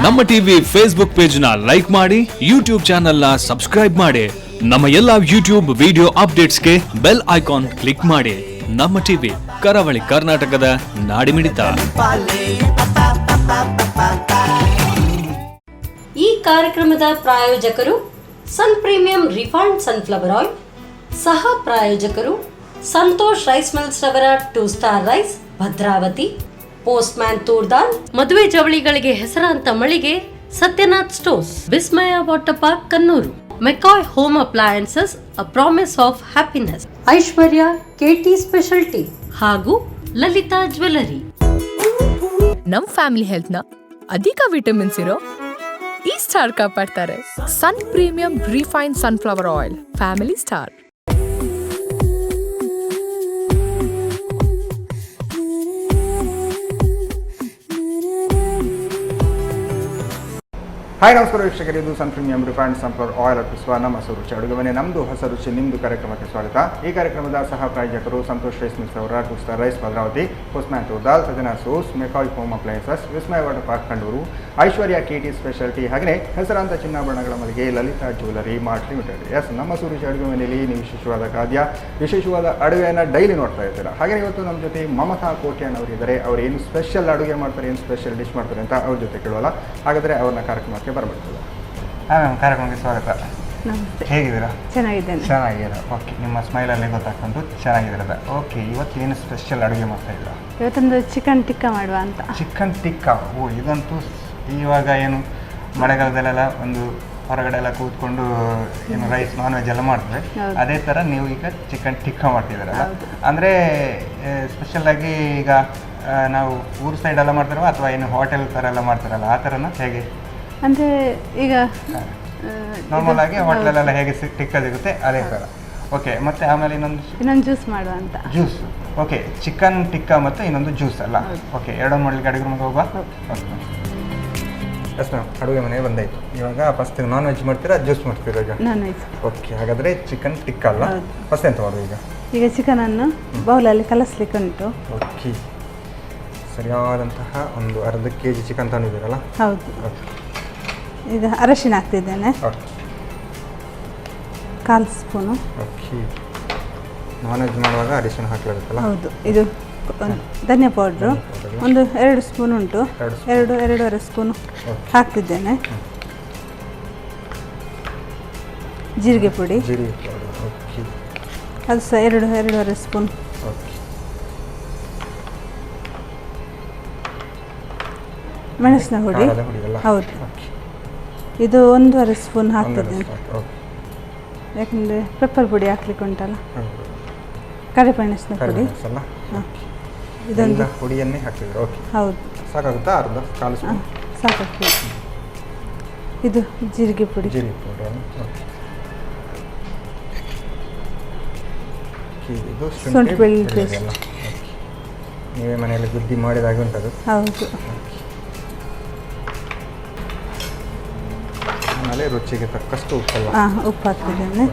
ನಮ್ಮ TV Facebook page ನ like ಮಾಡಿ, ಯೂಟ್ಯೂಬ್ ಚಾನೆಲ್ ನ ಸಬ್ಸ್ಕ್ರೈಬ್ ಮಾಡಿ. ನಮ್ಮ ಎಲ್ಲಾ ಯೂಟ್ಯೂಬ್ ವಿಡಿಯೋ ಅಪ್ಡೇಟ್ಸ್ಗೆ ಬೆಲ್ ಐಕಾನ್ ಕ್ಲಿಕ್ ಮಾಡಿ. ನಮ್ಮ ಟಿವಿ ಕರಾವಳಿ ಕರ್ನಾಟಕದ ನಾಡಿಮಿಡಿತ. ಈ ಕಾರ್ಯಕ್ರಮದ ಪ್ರಾಯೋಜಕರು Sun premium refined sunflower oil, ಸಹ ಪ್ರಾಯೋಜಕರು ಸಂತೋಷ್ ರೈಸ್ ಮಿಲ್ಸ್ ರವರ 2 star rice, Bhadravati, Postman toor dal, ಮದುವೆ ಜವಳಿಗಳಿಗೆ ಹೆಸರಾಂತ ಮಳಿಗೆ Satyanath stores, Vismaya water park Kannur, McCoy home appliances a promise of happiness, Aishwarya KT speciality ಹಾಗೂ ಲಲಿತಾ ಜ್ಯುವೆಲರಿ. ನಮ್ ಫ್ಯಾಮಿಲಿ ಹೆಲ್ತ್ ನ ಅಧಿಕ ವಿಟಮಿನ್ಸ್ ಇರೋ ಈ ಸ್ಟಾರ್ ಕಾಪಾಡ್ತಾರೆ. Sun premium refined sunflower oil, family star. Hi ನಮಸ್ಕಾರ ವೀಕ್ಷಕರು, ಇದು Sun premium refined sunflower oil ಅರ್ಪಿಸುವ ನಮ್ಮ ಹೊಸ ರುಚಿ ಅಡುಗೆ ಮನೆ. ನಮ್ಮದು ಹೊಸ ರುಚಿ ನಿಮ್ಮದು ಕಾರ್ಯಕ್ರಮಕ್ಕೆ ಸ್ವಾಗತ. ಈ ಕಾರ್ಯಕ್ರಮದ ಸಹ ಪ್ರಾಯೋಜಕರು ಸಂತೋಷ್ ರೈಸ್ ಮಿಲ್ಸ್ ಅವರ 2 star rice, Bhadravati, Postman toor dal, Satyanath stores, McCoy home appliances, Vismaya water park Kannur, Aishwarya KT speciality, ಹಾಗೆಯೇ ಹೆಸರಾಂತ ಚಿನ್ನಾಭರಣಗಳ ಮಳಿಗೆ Lalitha jewellery mart limited. Yes, ನಮ್ಮ ರುಚಿ ಅಡುಗೆ ಮನೆಯಲ್ಲಿ ನೀವು ವಿಶೇಷವಾದ ಖಾದ್ಯ, ವಿಶೇಷವಾದ ಅಡುಗೆಯನ್ನು ಡೈಲಿ ನೋಡ್ತಾ ಇರ್ತೀರ. ಹಾಗೆ ಇವತ್ತು ನಮ್ಮ ಜೊತೆ ಮಮತಾ ಕೋಟ್ಯಾನ್ ಅವರಿದ್ದಾರೆ. ಅವರು ಏನು ಸ್ಪೆಷಲ್ ಅಡುಗೆ ಮಾಡ್ತಾರೆ, ಏನು ಸ್ಪೆಷಲ್ ಡಿಶ್ ಮಾಡ್ತಾರೆ ಅಂತ ಅವ್ರ ಜೊತೆ ಕೇಳೋಲ್ಲ. ಹಾಗಾದರೆ ಅವ್ರನ್ನ ಕಾರ್ಯಕ್ರಮಕ್ಕೆ ಬರಬೇಕಲ್ಲ. ಹಾಂ ಮ್ಯಾಮ್, ಕಾರ್ಯಕ್ರಮಕ್ಕೆ ಸ್ವಾಗತ. ನಮಸ್ತೆ. ಹೇಗಿದ್ದೀರಾ? ಚೆನ್ನಾಗಿದ್ದೀರಾ? ಓಕೆ, ನಿಮ್ಮ ಸ್ಮೈಲಲ್ಲಿ ಗೊತ್ತಾಗ್ತಂತು ಚೆನ್ನಾಗಿದ್ದೀರದ. ಓಕೆ, ಇವತ್ತು ಏನು ಸ್ಪೆಷಲ್ ಅಡುಗೆ ಮಾಡ್ತಾ ಇದ್ದೀರಾ? ಇವತ್ತೊಂದು ಚಿಕನ್ ಟಿಕ್ಕಾ ಮಾಡುವ ಅಂತ. ಚಿಕನ್ ಟಿಕ್ಕಾ? ಓ, ಇದಂತೂ ಇವಾಗ ಏನು ಮಳೆಗಾಲದಲ್ಲೆಲ್ಲ ಒಂದು ಹೊರಗಡೆ ಎಲ್ಲ ಕೂತ್ಕೊಂಡು ಏನು ರೈಸ್ ನಾನ್ ವೆಜ್ ಎಲ್ಲ ಮಾಡ್ತಾರೆ, ಅದೇ ಥರ ನೀವು ಈಗ ಚಿಕನ್ ಟಿಕ್ಕಾ ಮಾಡ್ತಿದ್ದೀರಲ್ಲ. ಅಂದರೆ ಸ್ಪೆಷಲಾಗಿ ಈಗ ನಾವು ಊರು ಸೈಡೆಲ್ಲ ಮಾಡ್ತಾರಲ್ಲ ಅಥವಾ ಏನು ಹೋಟೆಲ್ ಥರ ಎಲ್ಲ ಮಾಡ್ತಾರಲ್ಲ, ಆ ಥರನ ಹೇಗೆ? ಅಂದರೆ ಈಗ ನಾರ್ಮಲ್ ಆಗಿ ಹೋಟ್ಲಲ್ಲೆಲ್ಲ ಹೇಗೆ ಟಿಕ್ಕಾ ಸಿಗುತ್ತೆ ಅದೇ ಥರ. ಓಕೆ, ಮತ್ತು ಆಮೇಲೆ ಇನ್ನೊಂದು ಜ್ಯೂಸ್ ಮಾಡುವ ಅಂತ. ಜ್ಯೂಸ್. ಓಕೆ, ಚಿಕನ್ ಟಿಕ್ಕಾ ಮತ್ತು ಇನ್ನೊಂದು ಜ್ಯೂಸ್ ಅಲ್ಲ? ಓಕೆ, ಎರಡೂ ಮಾಡಲಿಕ್ಕೆ ಅಡುಗೆ ಮನೆಗೆ ಹೋಗುವ. ಓಕೆ ಎಸ್ ಮ್ಯಾಮ್, ಅಡುಗೆ ಮನೆಗೆ ಬಂದಾಯಿತು. ಇವಾಗ ಫಸ್ಟ್ ನಾನ್ ವೆಜ್ ಮಾಡ್ತೀರಾ, ಜ್ಯೂಸ್ ಮಾಡ್ತೀರಾ? ಈಗ ನಾನ್ ವೆಜ್. ಓಕೆ, ಹಾಗಾದರೆ ಚಿಕನ್ ಟಿಕ್ಕಾ ಅಲ್ಲ, ಫಸ್ಟ್ ಎಂತ ಮಾಡೋದು? ಈಗ ಚಿಕನನ್ನು ಬೌಲಲ್ಲಿ ಕಲಸಲಿಕ್ಕೆ ಉಂಟು. ಓಕೆ, ಸರಿಯಾದಂತಹ ಒಂದು ಅರ್ಧ kg ಚಿಕನ್ ತಂದಿದ್ದೀರಲ್ಲ? ಹೌದು. ಓಕೆ, ಈಗ ಅರಶಿನ ಹಾಕ್ತಿದ್ದೇನೆ, 1/4 ಸ್ಪೂನು. ಓಕೆ, ನಾನ್ ವೆಜ್ ಮಾಡುವಾಗ ಅರಿಶಿನ ಹಾಕಲಾಗುತ್ತಲ್ಲ? ಹೌದು. ಇದು ಧನಿಯಾ ಪೌಡ್ರು ಒಂದು 2 ಸ್ಪೂನ್ ಉಂಟು, 2-2.5 ಸ್ಪೂನು ಹಾಕ್ತಿದ್ದೇನೆ. ಜೀರಿಗೆ ಪುಡಿ, ಓಕೆ, ಅದು ಸಹ 2-2.5 ಸ್ಪೂನ್. ಓಕೆ, ಮೆಣಸಿನ ಹುಡಿ. ಹೌದು, ಇದು 1.5 ಸ್ಪೂನ್ ಹಾಕ್ತಿದ್ದೇನೆ, ಯಾಕಂದರೆ ಪೆಪ್ಪರ್ ಪುಡಿ ಹಾಕ್ಲಿಕ್ಕೆ ಉಂಟಲ್ಲ. ಕರಿಮೆಣಸಿನ ಪುಡಿ. ಇದೊಂದು ಪುಡಿಯನ್ನೇ ಹಾಕ್ತಿದ್ರು. ಓಕೆ, ಹೌದು. ಸಾಕಾಗುತ್ತಾ? ಅರ್ಧ 1/4 ಸ್ಪೂನ್ ಸಾಕಾಗ್ತದೆ. ಇದು ಜೀರಿಗೆ ಪುಡಿ. ಇದು ಶುಂಠಿ ಬೆಳ್ಳುಳ್ಳಿ ಪೇಸ್ಟ್. ನೀವೇ ಮನೆಯಲ್ಲಿ ಬುದ್ಧಿ ಮಾಡಿದಾಗ ಉಂಟದು? ಹೌದು. ಆಮೇಲೆ ರುಚಿಗೆ ತಕ್ಕಷ್ಟು ಉಪ್ಪಲ್ಲ? ಉಪ್ಪು ಹಾಕ್ತಿದ್ದೇನೆ.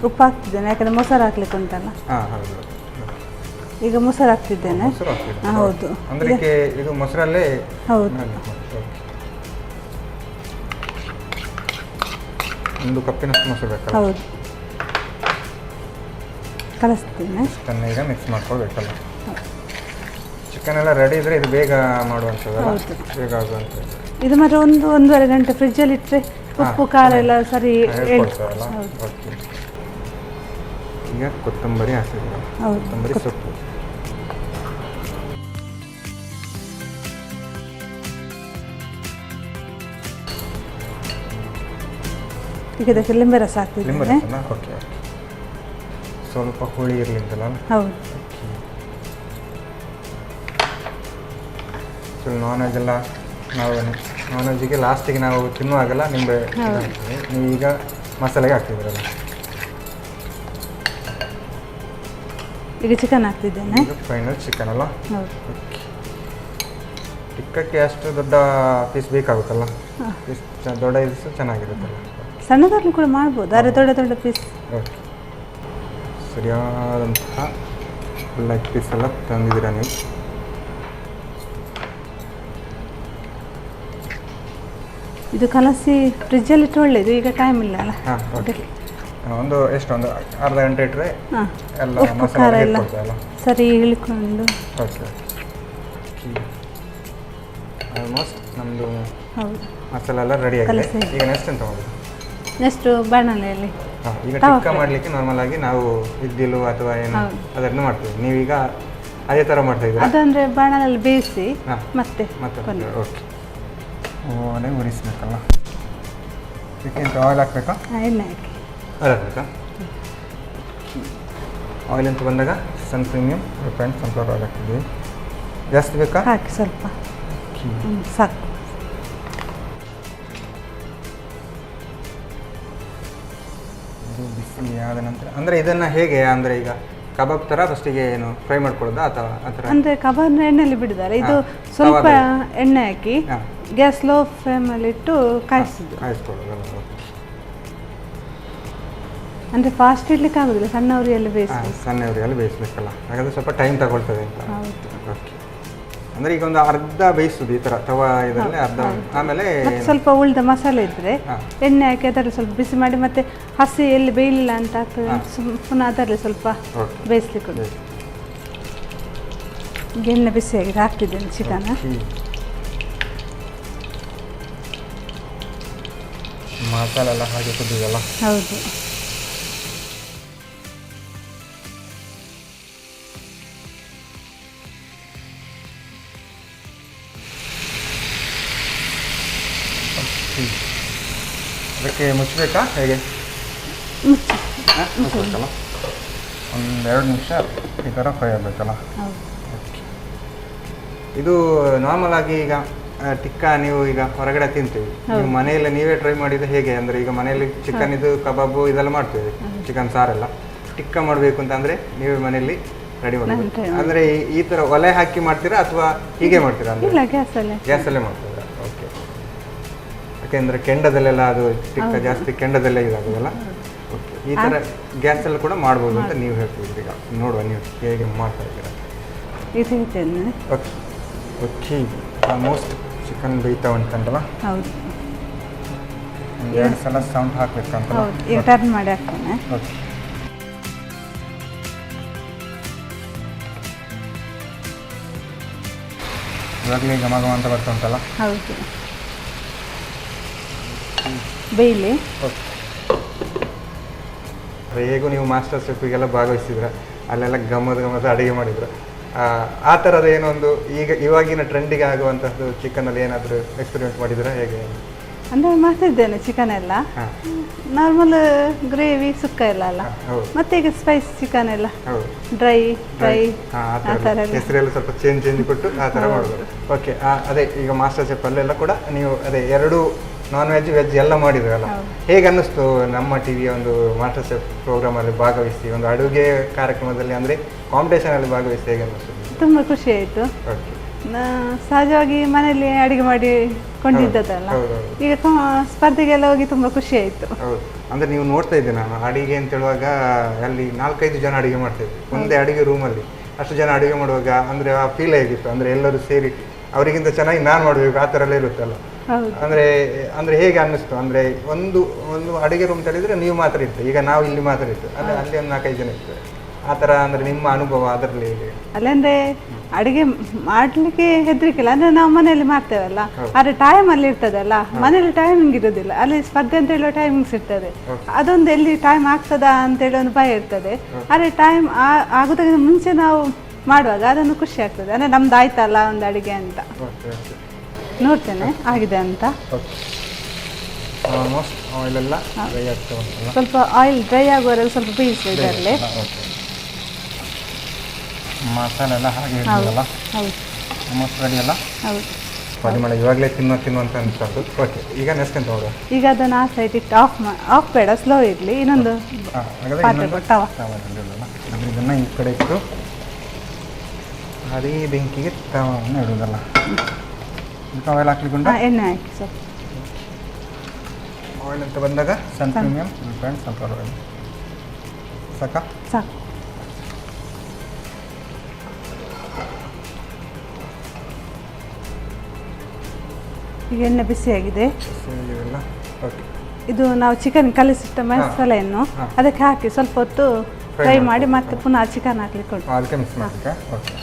ಉಪ್ಪು ಹಾಕ್ತಿದ್ದೇನೆ ಯಾಕಂದರೆ ಮೊಸರು ಹಾಕ್ಲಿಕ್ಕೆ ಉಂಟಲ್ಲ. ಹೌದು. ಈಗ ಮೊಸರು ಹಾಕ್ತಿದ್ದೇನೆ. ಹೌದು. ಅಂದರೆ ಇದು ಮೊಸರಲ್ಲೇ? ಹೌದು. 1 ಕಪ್ಪಿನಷ್ಟು ಮೊಸರು ಬೇಕಲ್ಲ? ಹೌದು. ಕಲಿಸ್ತೀನಿ. ಈಗ ಮಿಕ್ಸ್ ಮಾಡ್ಕೊಳ್ಬೇಕಲ್ಲ. ಚಿಕನ್ ಎಲ್ಲ ರೆಡಿ ಇದ್ರೆ ಇದು ಬೇಗ ಮಾಡುವಂಥದ್ದಲ್ಲ? ಬೇಗ ಆಗುವಂಥದ್ದು. ಇದು ಮಾತ್ರ 1-1.5 ಗಂಟೆ ಫ್ರಿಜ್ಜಲ್ಲಿ ಇಟ್ಟರೆ ಉಪ್ಪು ಖಾರ ಎಲ್ಲ ಸರಿ ಹೇಳ್ಕೊಳ್ತಾರಲ್ಲ? ಓಕೆ, ಈಗ ಕೊತ್ತಂಬರಿ ಹಾಕ್ತಿದ್ದೀರಾ? ಕೊತ್ತಂಬರಿ ಸೊಪ್ಪು. ಈಗ ಇದಕ್ಕೆ ಲಿಂಬೆ ರಸ ಹಾಕ್ತಿದ್ದೇನೆ. ಓಕೆ, ಸ್ವಲ್ಪ ಹುಳಿ ಇರಲಿ ಅಂತಲ್ಲ? ಹೌದು. ನಾನ್ ವೆಜ್ ಎಲ್ಲ ನಾವು ನಾನ್ ವೆಜ್ಜಿಗೆ ಲಾಸ್ಟಿಗೆ ನಾವು ತಿನ್ನುವಾಗಲ್ಲ ನಿಂಬೆ ನೀವು ಈಗ ಮಸಾಲೆಗೆ ಹಾಕ್ತಿದ್ದೀರಲ್ಲ? ಈಗ ಚಿಕನ್ ಹಾಕ್ತಿದ್ದೇನೆ. ಫೈನಲ್ ಚಿಕನ್ ಅಲ್ಲ? ಹೌದು. ಟಿಕ್ಕಕ್ಕೆ ಅಷ್ಟು ದೊಡ್ಡ ಪೀಸ್ ಬೇಕಾಗುತ್ತಲ್ಲ? ಪೀಸ್ ದೊಡ್ಡ ಪೀಸ್ ಚೆನ್ನಾಗಿರುತ್ತಲ್ಲ? ಸಣ್ಣದಾಗಲೂ ಕೂಡ ಮಾಡ್ಬೋದು, ಆದರೆ ದೊಡ್ಡ ದೊಡ್ಡ ಪೀಸ್. ಓಕೆ, ಸರಿಯಾದಂತಹ ಲೆಗ್ ಪೀಸ್ ಎಲ್ಲ ತಂದಿದ್ದೀರಾ ನೀವು. ಇದು ಕಲಸಿ ಫ್ರಿಜ್ಜಲ್ಲಿ ಇಟ್ಟು ಒಳ್ಳೇದು, ಈಗ ಟೈಮ್ ಇಲ್ಲ ಅಲ್ಲ. ಹಾಂ ಓಕೆ. ಒಂದು ಎಷ್ಟೊಂದು ಅರ್ಧ ಗಂಟೆ ಇಟ್ಟರೆ ಹಾಂ, ಎಲ್ಲ ಉಪ್ಪು ಖಾರ ಮಸಾಲೆ ಎಲ್ಲ ಕೊಡ್ತಲ್ಲ. ಸರಿ ಇಳ್ಕೊಂಡು. ಓಕೆ. ಆಲ್ಮೋಸ್ಟ್ ನಮ್ಮದು ಹೌದು, ಮಸಾಲೆ ಎಲ್ಲ ರೆಡಿ ಆಗಿದೆ. ಕಲಸಿ. ಈಗ ನೆಕ್ಸ್ಟ್ ಎಂತ ಮಾಡೋದು? ನೆಕ್ಸ್ಟು ಬಾಣಲೆಯಲ್ಲಿ ಹಾಂ, ಈಗ ತವಾ ಟಿಕ್ಕ ಫ್ರೈ. ಮಾಡಲಿಕ್ಕೆ ನಾರ್ಮಲ್ ಆಗಿ ನಾವು ಇದ್ದಿಲು ಅಥವಾ ಏನು ಹೌದು. ಅದನ್ನು ಮಾಡ್ತೀವಿ. ನೀವೀಗ ಅದೇ ಥರ ಮಾಡ್ತಾ ಇದ್ದೀರಾ? ಅದಂದರೆ ಬಾಣಲೆಯಲ್ಲಿ ಬೇಯಿಸಿ ಹಾಂ, ಮತ್ತೆ ಮತ್ತೆ ಕೊನೆ. ಓಕೆ. ಒಲೆ ಉರಿಸ್ಬೇಕಲ್ಲ. ಇದಕ್ಕೆ ಎಂತ ಆಯಿಲ್ ಹಾಕಬೇಕಾ? ಎಣ್ಣೆ ಹಾಕಿ. ಆಯಿಲ್ ಹಾಕಬೇಕಾ? ಆಯಿಲ್ ಅಂತ ಬಂದಾಗ ಸನ್ ಪ್ರೀಮಿಯಂ ರಿಫೈನ್ಡ್ ಸನ್ಫ್ಲವರ್ ಆಯಿಲ್ ಹಾಕ್ತಿದ್ವಿ. ಜಾಸ್ತಿ ಬೇಕಾ? ಹಾಕಿ ಸ್ವಲ್ಪ, ಸಾಕು. ಇದು ಬಿಸಿ ಆದ ನಂತರ ಅಂದರೆ ಇದನ್ನು ಹೇಗೆ ಅಂದರೆ ಈಗ ಕಬಾಬ್ ಥರ ಫಸ್ಟಿಗೆ ಏನು ಫ್ರೈ ಮಾಡ್ಕೊಳ್ಳೋದಾ ಅಥವಾ ಆ ಥರ? ಅಂದರೆ ಕಬಾಬ್ನ ಎಣ್ಣೆಯಲ್ಲಿ ಬಿಡಿದ್ದಾರೆ. ಇದು ಹಾಂ, ಸ್ವಲ್ಪ ತವಾದಲ್ಲಿ. ಎಣ್ಣೆ ಹಾಕಿ ಹಾಂ. ಗ್ಯಾಸ್ ಲೋ ಫ್ಲೇಮಲ್ಲಿ ಇಟ್ಟು ಕಾಯಿಸಿದ್ದು. ಕಾಯಿಸ್ಕೊಳ್ಳೋದಲ್ಲ? ಓಕೆ. ಅಂದರೆ ಫಾಸ್ಟ್ ಇಡ್ಲಿಕ್ಕೆ ಆಗೋದಿಲ್ಲ, ಸಣ್ಣ ಉರಿಯಲ್ಲಿ ಬೇಯಿಸಿ. ಸಣ್ಣ ಉರಿಯಲ್ಲಿ ಬೇಯಿಸ್ಬೇಕಲ್ಲ, ಹಾಗಾದರೆ ಸ್ವಲ್ಪ ಟೈಮ್ ತಗೊಳ್ತದೆ ಅಂತ. ಹೌದು. ಓಕೆ. ಅಂದರೆ ಈಗ ಒಂದು ಅರ್ಧ ಬೇಯಿಸೋದು ಈ ಥರ ತವಾ ಇದರಲ್ಲಿ ಅರ್ಧ, ಆಮೇಲೆ ಮತ್ತೆ ಸ್ವಲ್ಪ ಉಳಿದ ಮಸಾಲೆ ಇದ್ದರೆ ಹಾಂ. ಎಣ್ಣೆ ಹಾಕಿ ಅದರಲ್ಲಿ ಸ್ವಲ್ಪ ಬಿಸಿ ಮಾಡಿ ಮತ್ತೆ ಹಸಿ ಎಲ್ಲಿ ಬೇಯಲಿಲ್ಲ ಅಂತ ಆಗ್ತದೆ, ಪುನಃ ಅದರಲ್ಲಿ ಸ್ವಲ್ಪ ಓಕೆ. ಬೇಯಿಸ್ಲಿಕ್ಕೆ ಉಂಟು. ಈಗ ಎಣ್ಣೆ ಬಿಸಿಯಾಗಿದೆ, ಹಾಕ್ತಿದ್ದೇನೆ ಚಿಕನ್. ಮಸಾಲೆ ಎಲ್ಲ ಹಾಗೆ ಕುದಿದಲ್ಲ? ಹೌದು. ಅದಕ್ಕೆ ಮುಚ್ಚಬೇಕಾ ಹೇಗೆ? ಮುಚ್ಚಬೇಕಲ್ಲ. ಒಂದು 2 ನಿಮಿಷ ಈ ಥರ ಫ್ರೈ ಆಗಬೇಕಲ್ಲ? ಹೌದು. ಇದು ನಾರ್ಮಲ್ ಆಗಿ ಈಗ ಟಿಕ್ಕಾ ನೀವು ಈಗ ಹೊರಗಡೆ ತಿಂತೀವಿ, ನೀವು ಮನೆಯಲ್ಲಿ ನೀವೇ ಟ್ರೈ ಮಾಡಿದ್ದು ಹೇಗೆ? ಅಂದರೆ ಈಗ ಮನೆಯಲ್ಲಿ ಚಿಕನ್ ಇದು ಕಬಾಬು ಇದೆಲ್ಲ ಮಾಡ್ತೇವೆ, ಚಿಕನ್ ಸಾರೆಲ್ಲ. ಟಿಕ್ಕಾ ಮಾಡಬೇಕು ಅಂತ ಅಂದರೆ ನೀವೇ ಮನೆಯಲ್ಲಿ ರೆಡಿ ಮಾಡಬೇಕು. ಅಂದರೆ ಈ ಥರ ಒಲೆ ಹಾಕಿ ಮಾಡ್ತೀರಾ ಅಥವಾ ಹೀಗೆ ಮಾಡ್ತೀರಾ? ಅಂದರೆ ಇಲ್ಲ, ಗ್ಯಾಸಲ್ಲೇ. ಗ್ಯಾಸಲ್ಲೇ ಮಾಡ್ತೀರಾ? ಓಕೆ. ಯಾಕೆಂದರೆ ಕೆಂಡದಲ್ಲೆಲ್ಲ ಅದು ಟಿಕ್ಕ ಜಾಸ್ತಿ ಕೆಂಡದಲ್ಲೇ ಇದಾಗೋದಲ್ಲ? ಓಕೆ. ಈ ಥರ ಗ್ಯಾಸಲ್ಲಿ ಕೂಡ ಮಾಡ್ಬೋದು ಅಂತ ನೀವು ಹೇಳ್ತಿದ್ರಿ. ಈಗ ನೋಡುವ ನೀವು ಹೇಗೆ ಮಾಡ್ತಾ ಇದ್ದೀರಾ. ಇದು ಹೇಳ್ತೇನೆ. ಓಕೆ. ಓಕೆ. ಆಲ್ಮೋಸ್ಟ್ ಚಿಕನ್ ಬೇಯ್ತಾ ಉಂಟಂತಲ್ಲ? ಹೌದು. ಒಂದು 2 ಸಲ ಸೌಂಡ್ ಹಾಕಬೇಕಂತ. ಹೌದು, ಈಗ ಟರ್ನ್ ಮಾಡಿ ಹಾಕ್ತೇನೆ. ಓಕೆ. ಇವಾಗಲೇ ಘಮ ಘಮ ಅಂತ ಬರ್ತಾ ಉಂಟಲ್ಲ? ಹೌದು, ಬೇಯಲಿ. ಓಕೆ. ಹೇಗೂ ನೀವು ಮಾಸ್ಟರ್ ಶೆಫಿಗೆಲ್ಲ ಭಾಗವಹಿಸಿದ್ರ, ಅಲ್ಲೆಲ್ಲ ಗಮ್ಮದ ಅಡುಗೆ ಮಾಡಿದ್ರು. ಆ ಥರದ ಏನೋ ಒಂದು ಈಗ ಇವಾಗಿನ ಟ್ರೆಂಡಿಗೆ ಆಗುವಂಥದ್ದು ಚಿಕನಲ್ಲಿ ಏನಾದರೂ ಎಕ್ಸ್ಪೆರಿಮೆಂಟ್ ಮಾಡಿದ್ರೆ ಹೇಗೆ? ಅಂದರೆ ಮಾಡ್ತಿದ್ದೇನೆ ಚಿಕನ್ ಎಲ್ಲ, ಹಾಂ. ನಾರ್ಮಲ್ ಗ್ರೇವಿ ಸುಕ್ಕ ಎಲ್ಲ ಅಲ್ಲ. ಹೌದು. ಮತ್ತೆ ಈಗ ಸ್ಪೈಸ್ ಚಿಕನ್ ಎಲ್ಲ ಹೌದು. ಡ್ರೈ ಫ್ರೈ ಆ ಆ ಥರ ಥರ ಎಲ್ಲ. ಹೆಸರೆಲ್ಲ ಸ್ವಲ್ಪ ಚೇಂಜ್ ಕೊಟ್ಟು ಆ ಥರ ಮಾಡೋದು. ಓಕೆ. ಅದೇ ಈಗ ಮಾಸ್ಟರ್ ಶೆಫ್ ಅಲ್ಲೆಲ್ಲ ಕೂಡ ನೀವು ಅದೇ 2 ನಾನ್ ವೆಜ್ ವೆಜ್ ಎಲ್ಲ ಮಾಡಿದ್ರಲ್ಲ, ಹೇಗೆ ಅನ್ನಿಸ್ತು ನಮ್ಮ ಟಿವಿಯ ಒಂದು ಮಾಸ್ಟರ್ ಶೆಫ್ ಪ್ರೋಗ್ರಾಮಲ್ಲಿ ಭಾಗವಹಿಸಿ ಒಂದು ಅಡುಗೆ ಕಾರ್ಯಕ್ರಮದಲ್ಲಿ ಅಂದರೆ ಕಾಂಪಿಟೇಷನಲ್ಲಿ ಭಾಗವಹಿಸಿ ಹೇಗೆ ಅನ್ನಿಸ್ತು? ತುಂಬ ಖುಷಿ ಆಯಿತು. ಓಕೆ. ಸಹಜವಾಗಿ ಮನೆಯಲ್ಲಿ ಅಡುಗೆ ಮಾಡಿ ಕೊಂಡಿದ್ದದಲ್ಲ, ಹೌದೌದು. ಈಗ ಸ್ಪರ್ಧೆಗೆಲ್ಲ ಹೋಗಿ ತುಂಬ ಖುಷಿ ಆಯಿತು. ಹೌದು. ಅಂದರೆ ನೀವು ನೋಡ್ತಾ ಇದ್ದೆ ನಾನು ಅಡುಗೆ ಅಂತ ಹೇಳುವಾಗ ಅಲ್ಲಿ 4-5 ಜನ ಅಡುಗೆ ಮಾಡ್ತಿದ್ವಿ ಒಂದೇ ಅಡುಗೆ ರೂಮಲ್ಲಿ. ಅಷ್ಟು ಜನ ಅಡುಗೆ ಮಾಡುವಾಗ ಅಂದರೆ ಆ ಫೀಲ್ ಹೇಗಿತ್ತು? ಅಂದರೆ ಎಲ್ಲರೂ ಸೇರಿ ಅವರಿಗಿಂತ ಚೆನ್ನಾಗಿ ನಾನು ಮಾಡಬೇಕು ಆ ಥರ ಎಲ್ಲ ಇರುತ್ತಲ್ಲ? ಹೌದು. ಅಂದರೆ ಹೇಗೆ ಅನ್ನಿಸ್ತು? ಅಂದರೆ ಒಂದು ಅಡುಗೆ ರೂಮ್ ತಳಿದ್ರೆ ನೀವು ಮಾತ್ರ ಇತ್ತು, ಈಗ ನಾವು ಇಲ್ಲಿ ಮಾತ್ರ ಇತ್ತು, ಅಂದರೆ ಅಲ್ಲಿ ಒಂದು 4-5 ಜನ ಇತ್ತು. ಆ ಥರ ಅಂದರೆ ನಿಮ್ಮ ಅನುಭವ ಅದರಲ್ಲಿ ಹೇಗೆ? ಅಲ್ಲಂದ್ರೆ ಅಡುಗೆ ಮಾಡಲಿಕ್ಕೆ ಹೆದರಿಕಿಲ್ಲ, ಅಂದರೆ ನಾವು ಮನೆಯಲ್ಲಿ ಮಾಡ್ತೇವಲ್ಲ, ಆದರೆ ಟೈಮಲ್ಲಿ ಇರ್ತದಲ್ಲ, ಮನೇಲಿ ಟೈಮಿಂಗ್ ಇರೋದಿಲ್ಲ. ಅಲ್ಲಿ ಸ್ಪರ್ಧೆ ಅಂತ ಹೇಳೋ ಟೈಮಿಂಗ್ಸ್ ಇರ್ತದೆ, ಅದೊಂದು ಎಲ್ಲಿ ಟೈಮ್ ಆಗ್ತದಾ ಅಂತೇಳಿ ಒಂದು ಭಯ ಇರ್ತದೆ. ಆದರೆ ಟೈಮ್ ಆಗೋದಕ್ಕಿಂತ ಮುಂಚೆ ನಾವು ಮಾಡುವಾಗ ಅದೊಂದು ಖುಷಿ ಆಗ್ತದೆ, ಅಂದರೆ ನಮ್ದು ಆಯ್ತಲ್ಲ ಒಂದು ಅಡುಗೆ ಅಂತ. ನೋಡ್ತೇನೆ ಆಗಿದೆ ಅಂತ. ಆಲ್ಮೋಸ್ಟ್ ಆಯಿಲೆಲ್ಲ ಡ್ರೈ ಆಗ್ತಾ ಉಂಟಲ್ಲ? ಸ್ವಲ್ಪ ಆಯಿಲ್ ಡ್ರೈ ಆಗುವವರೆಗೆ ಸ್ವಲ್ಪ ಬೇಯಿಸಿ ಇದರಲ್ಲಿ. ಮಸಾಲೆ ಎಲ್ಲ ಹಾಗೆ ಇರ್ತದಲ್ಲ? ಹೌದು. ಆಲ್ಮೋಸ್ಟ್ ರೆಡಿ ಅಲ್ಲ? ಹೌದು. ಪರಿಮಳ ಇವಾಗಲೇ ತಿನ್ನುವಂತ ಅನ್ಸೋದು. ಓಕೆ. ಈಗ ನೆಕ್ಸ್ಟ್ ಎಂತ ಮಾಡುವ? ಈಗ ಅದನ್ನು ಆ ಸೈಡ್ ಇಟ್ಟು ಆಫ್ ಬೇಡ, ಸ್ಲೋ ಇರಲಿ. ಇನ್ನೊಂದು ಪಾತ್ರೆ ತವ. ಅಂದರೆ ಇದನ್ನು ಈ ಕಡೆ ಇಟ್ಟು ಅದೇ ಬೆಂಕಿಗೆ ತವವನ್ನು ಇಡೋದಲ್ಲ? ಇದಕ್ಕೆ ಆಯಿಲ್ ಹಾಕ್ಲಿಕ್ಕುಂಟು? ಎಣ್ಣೆ ಹಾಕಿ ಸ್ವಲ್ಪ. ಆಯಿಲ್ ಅಂತ ಬಂದಾಗ ಸನ್ ಪ್ರೀಮಿಯಂ ರಿಫೈನ್ಡ್ ಸನ್ಫ್ಲವರ್ ಆಯಿಲ್ ಸಾಕಾ? ಸಾಕು. ಈಗ ಎಣ್ಣೆ ಬಿಸಿಯಾಗಿದೆ. ಇವೆಲ್ಲ ಓಕೆ. ಇದು ನಾವು ಚಿಕನ್ ಕಲಿಸಿಟ್ಟ ಮಸಾಲೆಯನ್ನು ಅದಕ್ಕೆ ಹಾಕಿ ಸ್ವಲ್ಪ ಹೊತ್ತು ಫ್ರೈ ಮಾಡಿ ಮತ್ತೆ ಪುನಃ ಚಿಕನ್ ಹಾಕ್ಲಿಕ್ಕೆ ಉಂಟು. ಅದಕ್ಕೆ ಮಿಕ್ಸ್ ಮಾಡಲಿಕ್ಕೆ ಓಕೆ.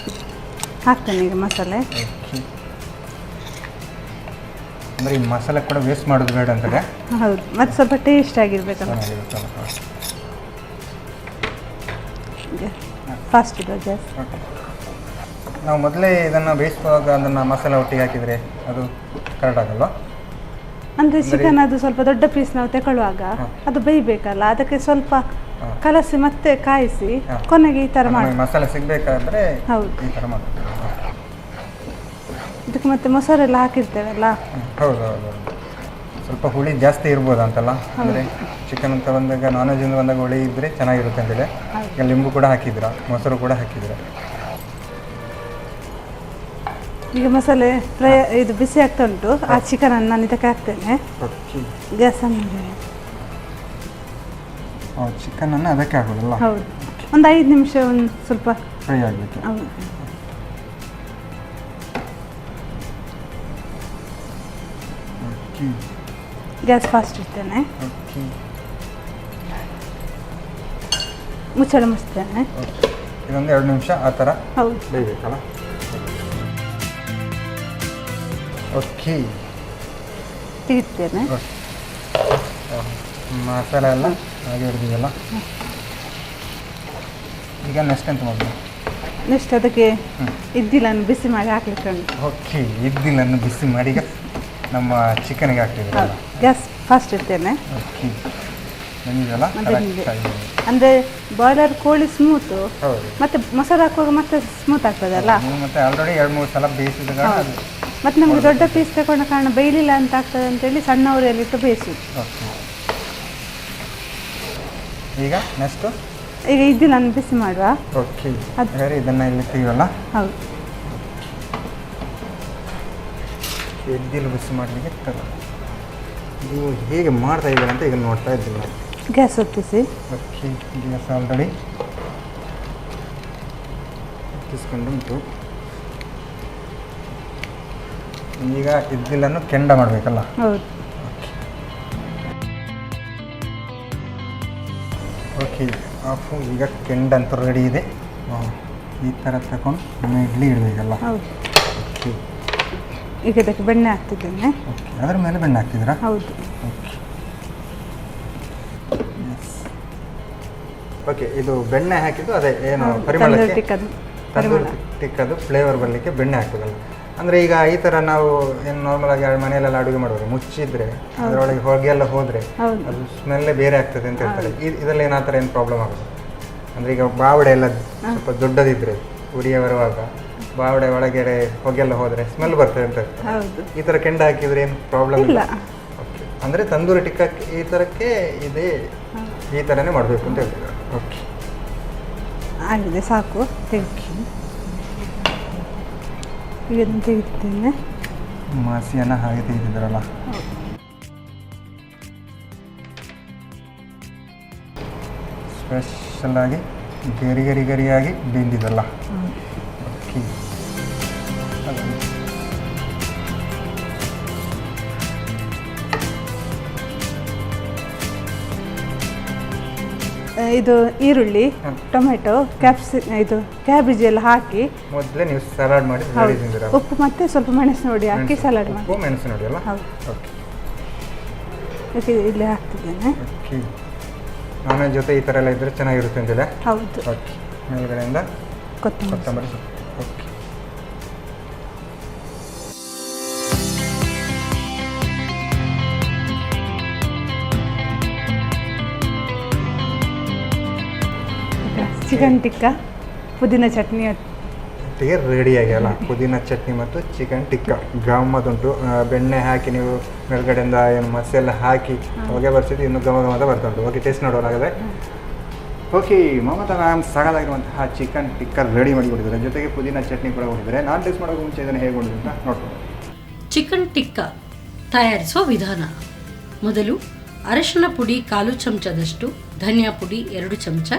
ಹಾಕ್ತೇನೆ ಈಗ ಮಸಾಲೆ. ಓಕೆ. ಅಂದರೆ ಈ ಮಸಾಲೆ ಕೂಡ ವೇಸ್ಟ್ ಮಾಡೋದು ಬೇಡ ಅಂತಲೇ. ಹೌದು, ಮತ್ತೆ ಸ್ವಲ್ಪ ಟೇಸ್ಟ್ ಆಗಿರ್ಬೇಕಲ್ಲ. ಫಾಸ್ಟ್ ಇದು ಗ್ಯಾಸ್. ಓಕೆ. ನಾವು ಮೊದಲೇ ಇದನ್ನು ಬೇಯಿಸುವಾಗ ಅದನ್ನು ಮಸಾಲೆ ಒಟ್ಟಿಗೆ ಹಾಕಿದರೆ ಅದು ಕರೆಕ್ಟ್ ಆಗಲ್ವಾ? ಅಂದರೆ ಚಿಕನ್ ಅದು ಸ್ವಲ್ಪ ದೊಡ್ಡ ಪೀಸ್ ನಾವು ತಗೊಳ್ಳುವಾಗ ಅದು ಬೇಯಬೇಕಲ್ಲ, ಅದಕ್ಕೆ ಸ್ವಲ್ಪ ಕಲಸಿ ಮತ್ತೆ ಕಾಯಿಸಿ ಕೊನೆಗೆ ಈ ಥರ ಮಾಡಿ ಮಸಾಲೆ ಸಿಗಬೇಕಾದ್ರೆ ಹೌದು ಈ ಥರ ಮಾಡ್ತೀವಿ. ಇದಕ್ಕೆ ಮತ್ತೆ ಮೊಸರು ಎಲ್ಲ ಹಾಕಿರ್ತೇವಲ್ಲ. ಹೌದು ಹೌದು ಹೌದು. ಸ್ವಲ್ಪ ಹುಳಿ ಜಾಸ್ತಿ ಇರ್ಬೋದು ಅಂತಲ್ಲ, ಅಂದರೆ ಚಿಕನ್ ಅಂತ ಬಂದಾಗ ನಾನ್ ವೆಜ್ಜಿಂದ ಬಂದಾಗ ಹುಳಿ ಇದ್ದರೆ ಚೆನ್ನಾಗಿರುತ್ತೆ ಅಂತೇಳಿ ಈಗ ಲಿಂಬು ಕೂಡ ಹಾಕಿದ್ದೀರಾ, ಮೊಸರು ಕೂಡ ಹಾಕಿದ್ದೀರಾ. ಈಗ ಮಸಾಲೆ ಫ್ರೈ ಇದು ಬಿಸಿ ಆಗ್ತಾ ಉಂಟು. ಆ ಚಿಕನನ್ನು ನಾನು ಇದಕ್ಕೆ ಹಾಕ್ತೇನೆ. ಗ್ಯಾಸ್ ಚಿಕನನ್ನು ಅದಕ್ಕೆ ಹಾಕೋದಲ್ಲ? ಹೌದು, ಒಂದು 5 ನಿಮಿಷ ಒಂದು ಸ್ವಲ್ಪ ಫ್ರೈ ಆಗಬೇಕು. ಹೌದು. ಗ್ಯಾಸ್ ಫಾಸ್ಟ್ ಇರ್ತೇನೆ. ಮುಚ್ಚಳ ಮುಚ್ತೇನೆ. ಇದೊಂದು 2 ನಿಮಿಷ ಆ ಥರ ಹೌದು ಬೇಯಬೇಕಲ್ಲ. ಓಕೆ, ತೆಗಿತೇನೆ. ಮಸಾಲೆ ಎಲ್ಲ ಹಾಗೆ ಹಿಡಿದಿದೆಯಲ್ಲ. ಈಗ ನೆಕ್ಸ್ಟ್ ಎಂತ ಮಾಡಬೇಕು? ನೆಕ್ಸ್ಟ್ ಅದಕ್ಕೆ ಇದ್ದಿಲನ್ನು ಬಿಸಿ ಮಾಡಿ ಹಾಕ್ಲಿಕ್ಕೆ ಉಂಟು. ಓಕೆ, ಇದ್ದಿಲನ್ನು ಬಿಸಿ ಮಾಡಿ ಈಗ ನಮ್ಮ ಚಿಕನ್ಗೆ ಹಾಕ್ತಿದ್ದೀರಲ್ಲ. ಗ್ಯಾಸ್ ಫಾಸ್ಟ್ ಇರ್ತೇನೆ. ಓಕೆ, ಬಂದಿದೆಯಲ್ಲ. ಅಂದರೆ ಬಾಯ್ಲರ್ ಕೋಳಿ ಸ್ಮೂತು, ಹೌದು. ಮತ್ತೆ ಮೊಸರು ಹಾಕುವಾಗ ಮತ್ತೆ ಸ್ಮೂತ್ ಆಗ್ತದಲ್ಲ. ನೀವು ಮತ್ತೆ ಆಲ್ರೆಡಿ 2-3 ಸಲ ಬೇಯಿಸಿದ ಕಾರಣ ಅದು. ಮತ್ತು ನಮಗೆ ದೊಡ್ಡ ಪೀಸ್ ತಗೊಂಡ ಕಾರಣ ಬೇಯಲಿಲ್ಲ ಅಂತ ಆಗ್ತದೆ ಅಂತೇಳಿ ಸಣ್ಣ ಉರಿಯಲ್ಲಿಟ್ಟು ಬೇಯಿಸುದು. ಓಕೆ, ಈಗ ನೆಕ್ಸ್ಟು ಈಗ ಇದ್ದಿಲನ್ನು ಬಿಸಿ ಮಾಡುವ. ಓಕೆ, ಹಾಗಾದರೆ ಇದನ್ನು ಇಲ್ಲಿ ತೆಗೆಯೋಲ್ಲ. ಹೌದು, ಎದ್ದಿಲು ಬಿಸಿ ಮಾಡಲಿಕ್ಕೆ ತಗೋ. ನೀವು ಹೇಗೆ ಮಾಡ್ತಾ ಇದ್ದೀರ ಅಂತ ಈಗ ನೋಡ್ತಾ ಇದ್ದೀನಿ. ಗ್ಯಾಸ್ ಹೊತ್ತಿಸಿ. ಓಕೆ, ಗ್ಯಾಸ್ ಆಲ್ರೆಡಿ ಹೊತ್ತಿಸ್ಕೊಂಡು ಉಂಟು. ಈಗ ಇದ್ದಿಲನ್ನು ಕೆಂಡ ಮಾಡಬೇಕಲ್ಲ. ಹೌದು. ಓಕೆ, ಆಫು ಈಗ ಕೆಂಡ ಅಂತೂ ರೆಡಿ ಇದೆ. ಈ ಥರ ತಗೊಂಡು ಇನ್ನು ಇಡ್ಲಿ ಇಡಬೇಕಲ್ಲ. ಹೌದು. ಓಕೆ, ಈಗ ಇದಕ್ಕೆ ಬೆಣ್ಣೆ ಹಾಕ್ತಿದ್ದೇನೆ. ಓಕೆ, ಅದರ ಮೇಲೆ ಬೆಣ್ಣೆ ಹಾಕ್ತಿದ್ದೀರಾ? ಹೌದು. ಓಕೆ, ಓಕೆ, ಇದು ಬೆಣ್ಣೆ ಹಾಕಿದ್ದು ಅದೇ ಏನು ಪರಿಮಳಕ್ಕೆ, ತಂದೂರಿ ಟಿಕ್ಕದು ಫ್ಲೇವರ್ ಬರಲಿಕ್ಕೆ ಬೆಣ್ಣೆ ಹಾಕೋದಲ್ಲ. ಅಂದರೆ ಈಗ ಈ ಥರ ನಾವು ಏನು ನಾರ್ಮಲಾಗಿ ಮನೆಯಲ್ಲೆಲ್ಲ ಅಡುಗೆ ಮಾಡೋದು ಮುಚ್ಚಿದ್ರೆ ಅದರೊಳಗೆ ಹೊಗೆ ಎಲ್ಲ ಹೋದರೆ ಅದು ಸ್ಮೆಲ್ಲೇ ಬೇರೆ ಆಗ್ತದೆ ಅಂತ ಹೇಳ್ತಾರೆ. ಇದರಲ್ಲಿ ಏನು ಆ ಥರ ಏನು ಪ್ರಾಬ್ಲಮ್ ಆಗೋದು? ಅಂದರೆ ಈಗ ಬಾವಡೆ ಎಲ್ಲ ಸ್ವಲ್ಪ ದೊಡ್ಡದಿದ್ದರೆ ಉರಿಯ ಬರುವಾಗ ಬಾವಡೆ ಒಳಗಡೆ ಹೊಗೆಲ್ಲ ಹೋದರೆ ಸ್ಮೆಲ್ ಬರ್ತದೆ ಅಂತ ಹೇಳ್ತಾರೆ. ಈ ಥರ ಕೆಂಡ ಹಾಕಿದರೆ ಏನು ಪ್ರಾಬ್ಲಮ್ ಇಲ್ಲ? ಓಕೆ, ಅಂದರೆ ತಂದೂರಿ ಟಿಕ್ಕಕ್ಕೆ ಈ ಥರಕ್ಕೆ ಇದೇ ಈ ಥರನೇ ಮಾಡಬೇಕು ಅಂತ ಹೇಳ್ತಿದ್ದಾರೆ. ಓಕೆ, ಆಗಿದೆ, ಸಾಕು. ತೆಗಿ. ಈಗ ಅದನ್ನು ತೆಗಿತೇನೆ. ಮಾಸಿಯನ್ನು ಹಾಗೆ ತೆಗೆದಿದ್ದಾರಲ್ಲ. ಸ್ಪೆಷಲಾಗಿ ಗರಿಯಾಗಿ ಬೆಂದಿದಲ್ಲ. ಓಕೆ, ಇದು ಈರುಳ್ಳಿ, ಟೊಮೆಟೊ, ಇದು ಕ್ಯಾಬೇಜ್ ಎಲ್ಲ ಹಾಕಿ ಮೊದಲೇ ನೀವು ಸಲಾಡ್ ಮಾಡಿ ಉಪ್ಪು ಮತ್ತೆ ಸ್ವಲ್ಪ ಮೆಣಸು ನೋಡಿ ಹಾಕಿ ಸಲಾಡ್ ಮಾಡಿ. ಉಪ್ಪು ಮೆಣಸು ನೋಡಿ ಅಲ್ಲ. ಹೌದು. ಓಕೆ, ಇಲ್ಲಿ ಹಾಕ್ತಿದ್ದೇನೆ. ಓಕೆ, ನಾನ್ ವೆಜ್ ಜೊತೆ ಈ ಥರ ಎಲ್ಲ ಇದ್ದರೆ ಚೆನ್ನಾಗಿರುತ್ತೆ ಅಂತಿಲ್ಲ. ಹೌದು. ಓಕೆ, ಮೇಲ್ಗಡೆಯಿಂದ ಕೊತ್ತಂಬರಿ ಸೊಪ್ಪು. ಓಕೆ, ಚಿಕನ್ ಟಿಕ್ಕ ಪುದೀನ ಚಟ್ನಿ ರೆಡಿ ಆಗ್ಯಲ್ಲ. ಪುದೀನ ಚಟ್ನಿ ಮತ್ತು ಚಿಕನ್ ಟಿಕ್ಕ ಗಮ್ಮತ್ತುಂಟು. ಬೆಣ್ಣೆ ಹಾಕಿ ನೀವು ಮೇಲ್ಗಡೆಯಿಂದ ಏನು ಮಸಾಲೆ ಹಾಕಿ ಹೊಗೆ ಬರ್ಸಿದ್ದು ಇನ್ನು ಗಮಗಮದ ಬರ್ತುಂಟು. ಓಕೆ, ಟೇಸ್ಟ್ ನೋಡೋಣಾಗದೆ. ಓಕೆ, ಮಮತಾ ಮ್ಯಾಮ್ ಸಾಕಾಗಿರುವಂತಹ ಚಿಕನ್ ಟಿಕ್ಕ ರೆಡಿ ಮಾಡಿಕೊಟ್ಟಿದ್ದಾರೆ, ಜೊತೆಗೆ ಪುದೀನ ಚಟ್ನಿ ಕೂಡ ಕೊಟ್ಟಿದ್ದಾರೆ. ನಾನು ಟೇಸ್ಟ್ ಮಾಡೋಕೆ ಮುಂಚೆ ಇದನ್ನು ಹೇಗೆ ಮಾಡಿದ್ರು ಅಂತ ನೋಡ್ಕೊಂಡು. ಚಿಕನ್ ಟಿಕ್ಕ ತಯಾರಿಸುವ ವಿಧಾನ: ಮೊದಲು ಅರಶಿನ ಪುಡಿ 1/4 ಚಮಚದಷ್ಟು, ಧನಿಯಾ ಪುಡಿ 2 ಚಮಚ,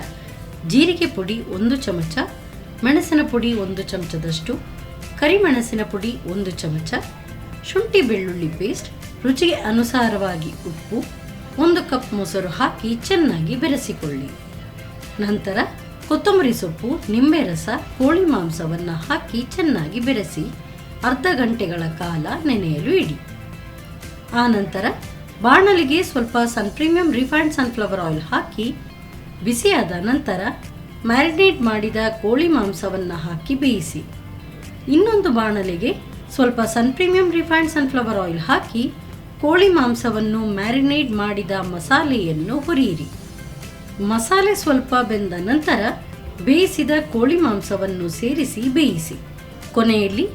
ಜೀರಿಗೆ ಪುಡಿ 1 ಚಮಚ, ಮೆಣಸಿನ ಪುಡಿ 1 ಚಮಚದಷ್ಟು, ಕರಿಮೆಣಸಿನ ಪುಡಿ 1 ಚಮಚ, ಶುಂಠಿ ಬೆಳ್ಳುಳ್ಳಿ ಪೇಸ್ಟ್, ರುಚಿಗೆ ಅನುಸಾರವಾಗಿ ಉಪ್ಪು, 1 ಕಪ್ ಮೊಸರು ಹಾಕಿ ಚೆನ್ನಾಗಿ ಬೆರೆಸಿಕೊಳ್ಳಿ. ನಂತರ ಕೊತ್ತಂಬರಿ ಸೊಪ್ಪು, ನಿಂಬೆ ರಸ, ಕೋಳಿ ಮಾಂಸವನ್ನು ಹಾಕಿ ಚೆನ್ನಾಗಿ ಬೆರೆಸಿ ಅರ್ಧ ಗಂಟೆಗಳ ಕಾಲ ನೆನೆಯಲು ಇಡಿ. ಆನಂತರ ಬಾಣಲಿಗೆ ಸ್ವಲ್ಪ ಪ್ರೀಮಿಯಂ ರಿಫೈನ್ಡ್ ಸನ್ಫ್ಲವರ್ ಆಯಿಲ್ ಹಾಕಿ ಬಿಸಿಯಾದ ನಂತರ ಮ್ಯಾರಿನೇಟ್ ಮಾಡಿದ ಕೋಳಿ ಮಾಂಸವನ್ನು ಹಾಕಿ ಬೇಯಿಸಿ. ಇನ್ನೊಂದು ಬಾಣಲಿಗೆ ಸ್ವಲ್ಪ ಪ್ರೀಮಿಯಂ ರಿಫೈನ್ಡ್ ಸನ್ಫ್ಲವರ್ ಆಯಿಲ್ ಹಾಕಿ ಕೋಳಿ ಮಾಂಸವನ್ನು ಮ್ಯಾರಿನೇಟ್ ಮಾಡಿದ ಮಸಾಲೆಯನ್ನು ಹುರಿಯಿರಿ. ಮಸಾಲೆ ಸ್ವಲ್ಪ ಬೆಂದ ನಂತರ ಬೇಯಿಸಿದ ಕೋಳಿ ಮಾಂಸವನ್ನು ಸೇರಿಸಿ ಬೇಯಿಸಿ. ಕೊನೆಯಲ್ಲಿ